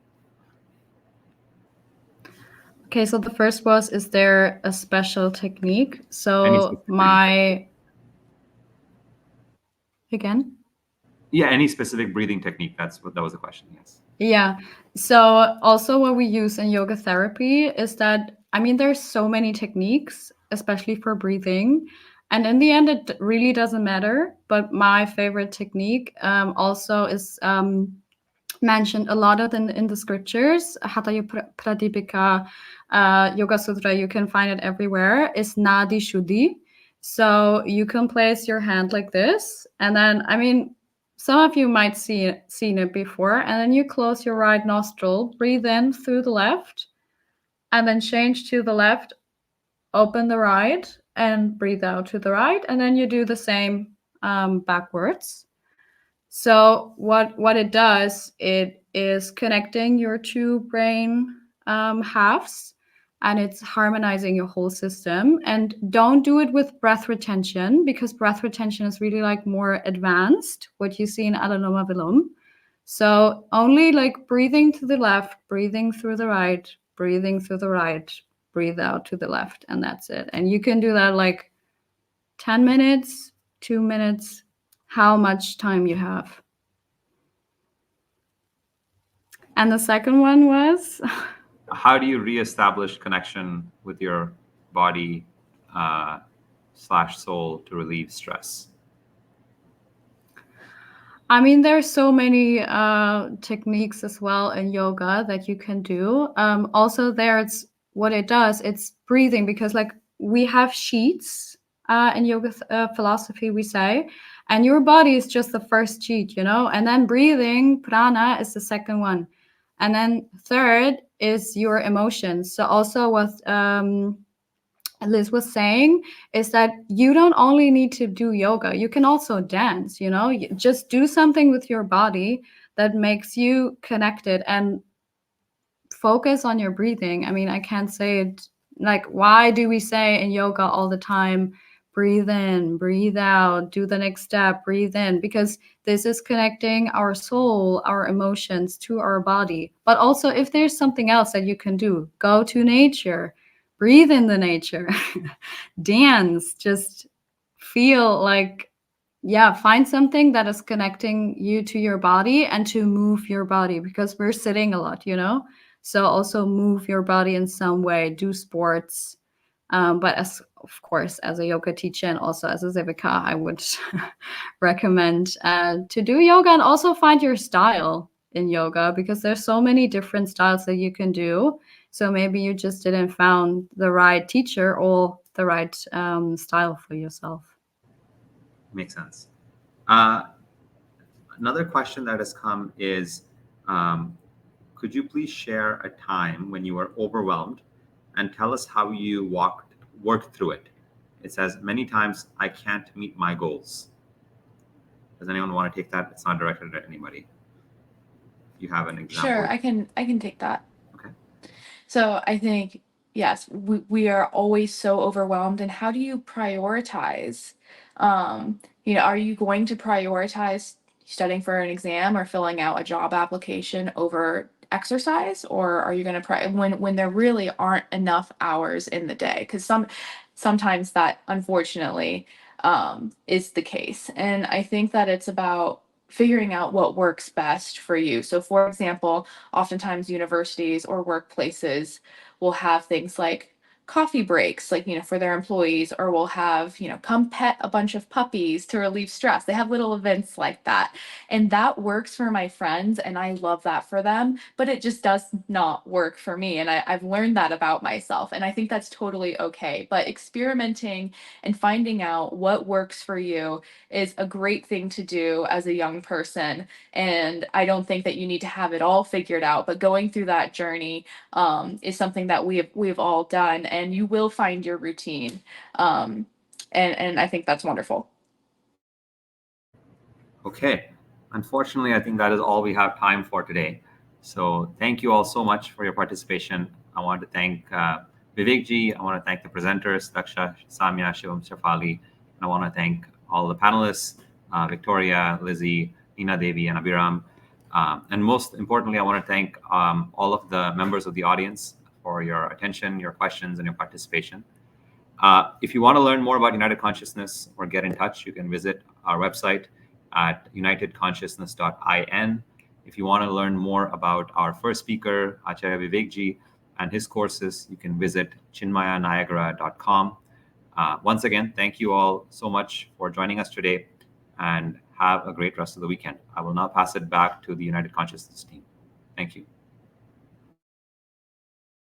Okay, so the first was, is there a special technique? So any specific breathing technique? That was the question. Yes. Yeah. So also what we use in yoga therapy is that, I mean, there's so many techniques, especially for breathing. And in the end, it really doesn't matter. But my favorite technique also is mentioned a lot of in the scriptures. Hatha Pradipika Yoga Sutra, you can find it everywhere, is Nadi Shuddhi. So you can place your hand like this. And then, I mean, some of you might seen it before. And then you close your right nostril, breathe in through the left, and then change to the left, open the right, and breathe out to the right. And then you do the same backwards. So what it does, it is connecting your two brain halves, and it's harmonizing your whole system. And don't do it with breath retention, because breath retention is really like more advanced, what you see in Anuloma Viloma. So only like breathing to the left, breathing through the right, breathing through the right, breathe out to the left, and that's it. And you can do that like 10 minutes, 2 minutes, how much time you have. And the second one was? How do you reestablish connection with your body /soul to relieve stress? I mean, there's so many techniques as well in yoga that you can do. Also, there's what it does, it's breathing, because like we have sheets in yoga philosophy, we say, and your body is just the first sheet, and then breathing, prana, is the second one. And then third is your emotions. So also what Liz was saying is that you don't only need to do yoga, you can also dance, just do something with your body that makes you connected and focus on your breathing. I mean, I can't say it, like, why do we say in yoga all the time, breathe in, breathe out, do the next step, breathe in, because this is connecting our soul, our emotions to our body. But also, if there's something else that you can do, go to nature, breathe in the nature, dance, just feel like, find something that is connecting you to your body and to move your body, because we're sitting a lot, So also move your body in some way, do sports, But of course, as a yoga teacher and also as a Zivika, I would recommend to do yoga and also find your style in yoga, because there's so many different styles that you can do. So maybe you just didn't found the right teacher or the right style for yourself. Makes sense. Another question that has come is, could you please share a time when you were overwhelmed and tell us how you worked through it? It says, many times I can't meet my goals. Does anyone want to take that? It's not directed at anybody. You have an example? Sure, I can take that. Okay. So I think, yes, we are always so overwhelmed. And how do you prioritize? Are you going to prioritize studying for an exam or filling out a job application over exercise? Or are you going to when there really aren't enough hours in the day? Because sometimes that, unfortunately, is the case. And I think that it's about figuring out what works best for you. So, for example, oftentimes universities or workplaces will have things like coffee breaks, like, for their employees, or will have, come pet a bunch of puppies to relieve stress. They have little events like that. And that works for my friends, and I love that for them, but it just does not work for me. And I've learned that about myself. And I think that's totally okay. But experimenting and finding out what works for you is a great thing to do as a young person. And I don't think that you need to have it all figured out, but going through that journey is something that we've all done, and you will find your routine. And I think that's wonderful. Okay. Unfortunately, I think that is all we have time for today. So thank you all so much for your participation. I want to thank Vivek ji. I want to thank the presenters, Daksha, Saamya, Shivam, Shefali. And I want to thank all the panelists, Victoria, Lizzie, Nina, Devi, and Abhiram. And most importantly, I want to thank all of the members of the audience for your attention, your questions, and your participation. If you want to learn more about United Consciousness or get in touch, you can visit our website at unitedconsciousness.in. If you want to learn more about our first speaker, Acharya Vivek ji, and his courses, you can visit chinmayaniagara.com. Once again, thank you all so much for joining us today, and have a great rest of the weekend. I will now pass it back to the United Consciousness team. Thank you.